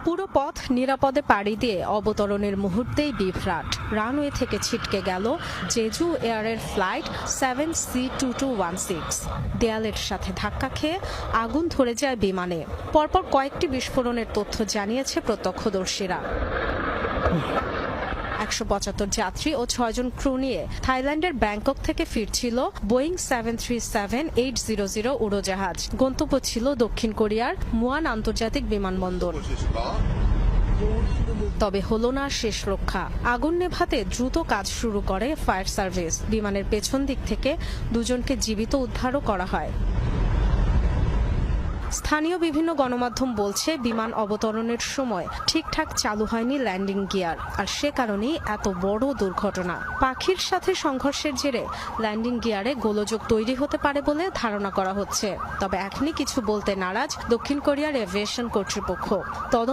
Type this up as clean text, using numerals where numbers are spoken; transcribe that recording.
পুরো পথ নিরাপদে পাড়ি দিয়ে অবতরণের মুহূর্তেই বিভ্রাট। রানওয়ে থেকে ছিটকে গেল জেজু এয়ারের ফ্লাইট 7C2216। দেয়ালের সাথে ধাক্কা খেয়ে আগুন ধরে যায় বিমানে। পরপর কয়েকটি বিস্ফোরণের তথ্য জানিয়েছে প্রত্যক্ষদর্শীরা। 175 যাত্রী ও 6 জন ক্রু নিয়ে থাইল্যান্ডের ব্যাংকক থেকে ফিরছিল বোয়িং 737-800 উড়োজাহাজ। গন্তব্য ছিল দক্ষিণ কোরিয়ার মুয়ান আন্তর্জাতিক বিমানবন্দর। তবে হলো না শেষ রক্ষা। আগুন নেভাতে দ্রুত কাজ শুরু করে ফায়ার সার্ভিস। বিমানের পেছন দিক থেকে দুজনকে জীবিত উদ্ধারও করা হয়। স্থানীয় বিভিন্ন গণমাধ্যম বলছে বিমান অবতরণের সময় ঠিকঠাক চালু হয়নি ল্যান্ডিং গিয়ার, আর সে কারণেই এত বড় দুর্ঘটনা। পাখির সাথে সংঘর্ষের জেরে ল্যান্ডিং গিয়ারে গোলযোগ তৈরি হতে পারে বলে ধারণা করা হচ্ছে। তবে এখনই কিছু বলতে নারাজ দক্ষিণ কোরিয়ার এভিয়েশন কর্তৃপক্ষ। তদন্ত